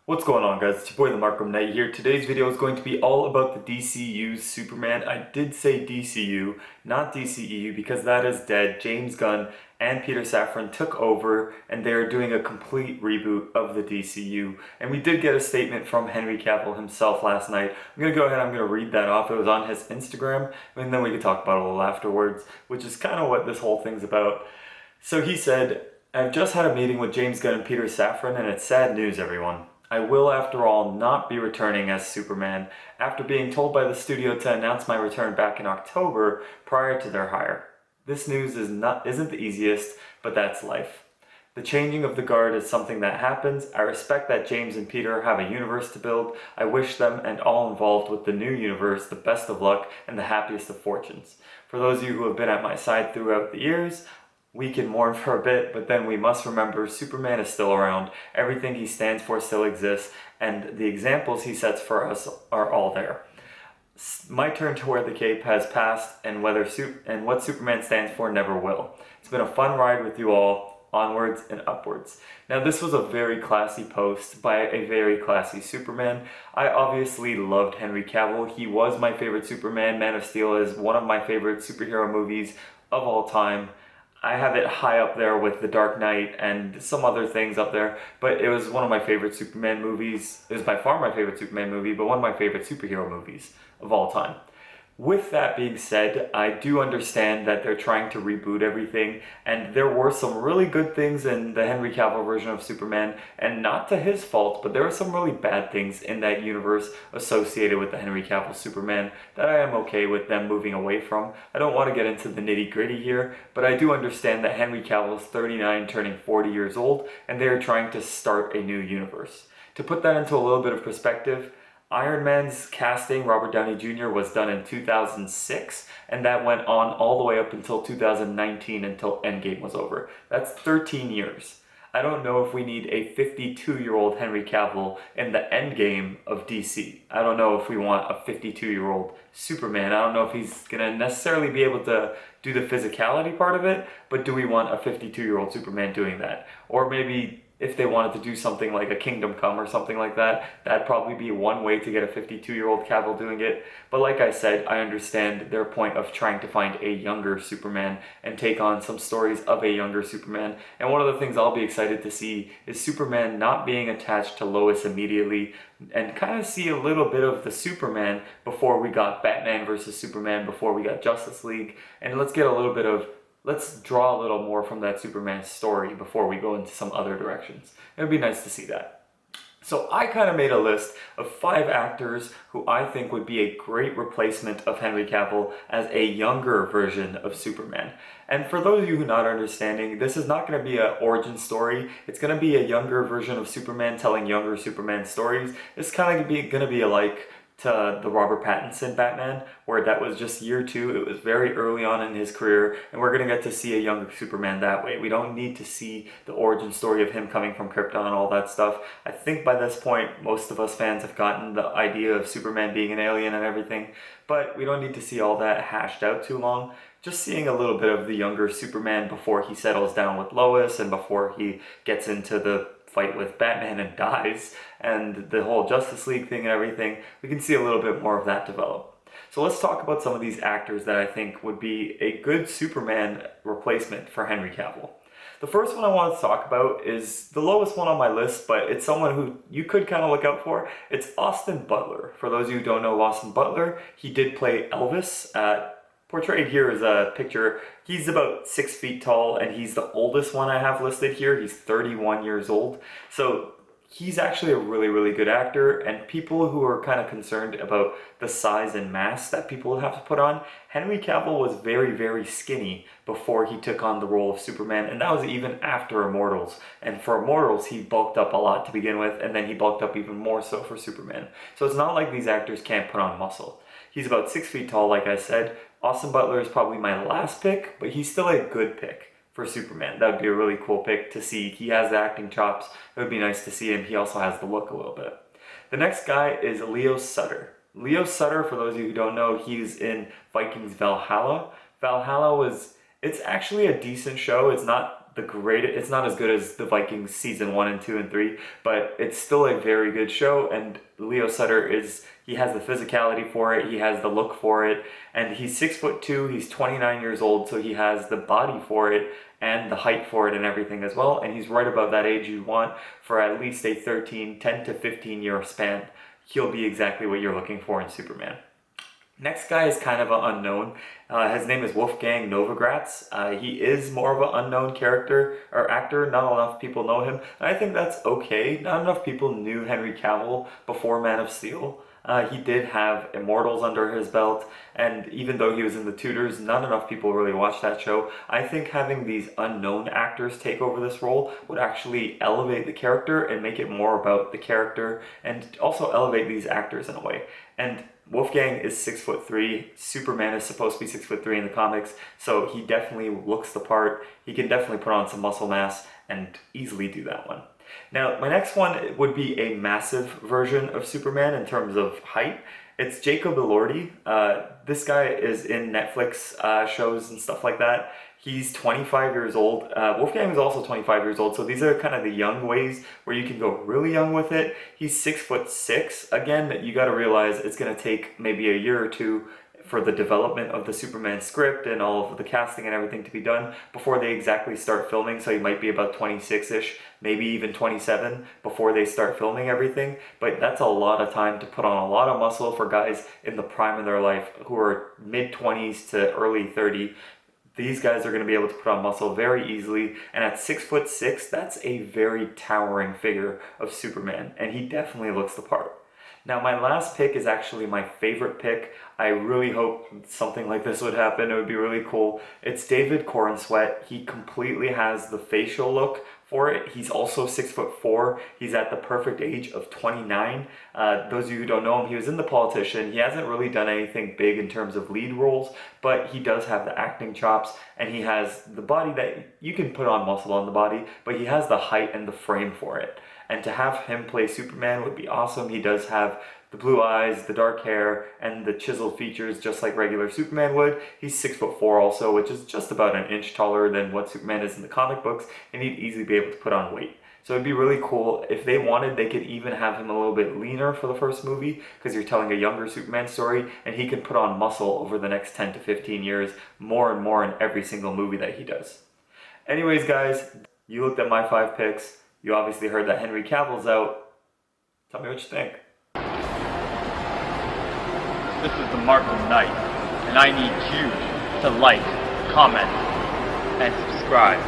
What's going on, guys? It's your boy the Markham Knight here. Today's video is going to be all about the DCU Superman. I did say DCU, not DCEU, because that is dead. James Gunn and Peter Safran took over and they're doing a complete reboot of the DCU. And we did get a statement from Henry Cavill himself last night. I'm going to go ahead and I'm going to read that off. It was on his Instagram, and then we can talk about it a little afterwards, which is kind of what this whole thing's about. So he said, "I've just had a meeting with James Gunn and Peter Safran, and it's sad news, everyone. I will, after all, not be returning as Superman after being told by the studio to announce my return back in October prior to their hire. This news isn't the easiest, but that's life. The changing of the guard is something that happens. I respect that James and Peter have a universe to build. I wish them and all involved with the new universe the best of luck and the happiest of fortunes. For those of you who have been at my side throughout the years, we can mourn for a bit, but then we must remember Superman is still around, everything he stands for still exists, and the examples he sets for us are all there. My turn to wear the cape has passed, and what Superman stands for never will. It's been a fun ride with you all, onwards and upwards." Now, this was a very classy post by a very classy Superman. I obviously loved Henry Cavill. He was my favorite Superman. Man of Steel is one of my favorite superhero movies of all time. I have it high up there with The Dark Knight and some other things up there, but it was one of my favorite Superman movies. It was by far my favorite Superman movie, but one of my favorite superhero movies of all time. With that being said, I do understand that they're trying to reboot everything, and there were some really good things in the Henry Cavill version of Superman, and not to his fault, but there were some really bad things in that universe associated with the Henry Cavill Superman that I am okay with them moving away from. I don't want to get into the nitty-gritty here, but I do understand that Henry Cavill is 39, turning 40 years old, and they are trying to start a new universe. To put that into a little bit of perspective, Iron Man's casting, Robert Downey Jr., was done in 2006, and that went on all the way up until 2019 until Endgame was over. That's 13 years. I don't know if we need a 52-year-old Henry Cavill in the Endgame of DC. I don't know if we want a 52-year-old Superman. I don't know if he's going to necessarily be able to do the physicality part of it, but do we want a 52-year-old Superman doing that? Or maybe if they wanted to do something like a Kingdom Come or something like that, that'd probably be one way to get a 52-year-old Cavill doing it. But like I said, I understand their point of trying to find a younger Superman and take on some stories of a younger Superman. And one of the things I'll be excited to see is Superman not being attached to Lois immediately, and kind of see a little bit of the Superman before we got Batman versus Superman, before we got Justice League. And let's draw a little more from that Superman story before we go into some other directions. It would be nice to see that. So I kind of made a list of 5 actors who I think would be a great replacement of Henry Cavill as a younger version of Superman. And for those of you who are not understanding, this is not going to be an origin story. It's going to be a younger version of Superman telling younger Superman stories. It's kind of going to be like to the Robert Pattinson Batman, where that was just year 2. It was very early on in his career, and we're going to get to see a younger Superman that way. We don't need to see the origin story of him coming from Krypton and all that stuff. I think by this point, most of us fans have gotten the idea of Superman being an alien and everything, but we don't need to see all that hashed out too long. Just seeing a little bit of the younger Superman before he settles down with Lois and before he gets into the fight with Batman and dies, and the whole Justice League thing and everything, we can see a little bit more of that develop. So let's talk about some of these actors that I think would be a good Superman replacement for Henry Cavill. The first one I want to talk about is the lowest one on my list, but it's someone who you could kind of look out for. It's Austin Butler. For those of you who don't know Austin Butler, he did play Elvis. Portrayed here is a picture. He's about 6 feet tall, and he's the oldest one I have listed here. He's 31 years old. So he's actually a really, really good actor, and people who are kind of concerned about the size and mass that people have to put on, Henry Cavill was very, very skinny before he took on the role of Superman, and that was even after Immortals. And for Immortals, he bulked up a lot to begin with, and then he bulked up even more so for Superman. So it's not like these actors can't put on muscle. He's about 6 feet tall, like I said. Austin Butler is probably my last pick, but he's still a good pick for Superman. That would be a really cool pick to see. He has the acting chops. It would be nice to see him. He also has the look a little bit. The next guy is Leo Sutter. Leo Sutter, for those of you who don't know, he's in Vikings Valhalla. Valhalla it's actually a decent show. It's not it's not as good as the Vikings season 1 and 2 and 3, but it's still a very good show. And Leo Sutter he has the physicality for it, he has the look for it, and he's 6'2", he's 29 years old, so he has the body for it and the height for it and everything as well. And he's right about that age you want for at least a 10 to 15 year span. He'll be exactly what you're looking for in Superman. Next guy is kind of an unknown. His name is Wolfgang Novogratz. He is more of an unknown character or actor. Not enough people know him. And I think that's okay. Not enough people knew Henry Cavill before Man of Steel. He did have Immortals under his belt, and even though he was in The Tudors, not enough people really watched that show. I think having these unknown actors take over this role would actually elevate the character and make it more about the character, and also elevate these actors in a way. And Wolfgang is 6'3". Superman is supposed to be 6'3" in the comics, so he definitely looks the part. He can definitely put on some muscle mass and easily do that one. Now, my next one would be a massive version of Superman in terms of height. It's Jacob Elordi. This guy is in Netflix shows and stuff like that. He's 25 years old. Wolfgang is also 25 years old, so these are kind of the young ways where you can go really young with it. He's 6'6". Again, you got to realize it's going to take maybe a year or two for the development of the Superman script and all of the casting and everything to be done before they exactly start filming. So he might be about 26-ish, maybe even 27 before they start filming everything. But that's a lot of time to put on a lot of muscle for guys in the prime of their life who are mid-20s to early 30. These guys are going to be able to put on muscle very easily, and at 6'6", that's a very towering figure of Superman, and he definitely looks the part. Now, my last pick is actually my favorite pick. I really hope something like this would happen. It would be really cool. It's David Corenswet. He completely has the facial look for it. He's also 6'4". He's at the perfect age of 29. Those of you who don't know him, he was in The Politician. He hasn't really done anything big in terms of lead roles, but he does have the acting chops, and he has the body that you can put on muscle on the body, but he has the height and the frame for it. And to have him play Superman would be awesome. He does have the blue eyes, the dark hair, and the chiseled features just like regular Superman would. He's 6'4" also, which is just about an inch taller than what Superman is in the comic books, and he'd easily be able to put on weight. So it'd be really cool. If they wanted, they could even have him a little bit leaner for the first movie, because you're telling a younger Superman story, and he can put on muscle over the next 10 to 15 years, more and more in every single movie that he does. Anyways, guys, you looked at my 5 picks. You obviously heard that Henry Cavill's out. Tell me what you think. This is the Markham Knight, and I need you to like, comment, and subscribe.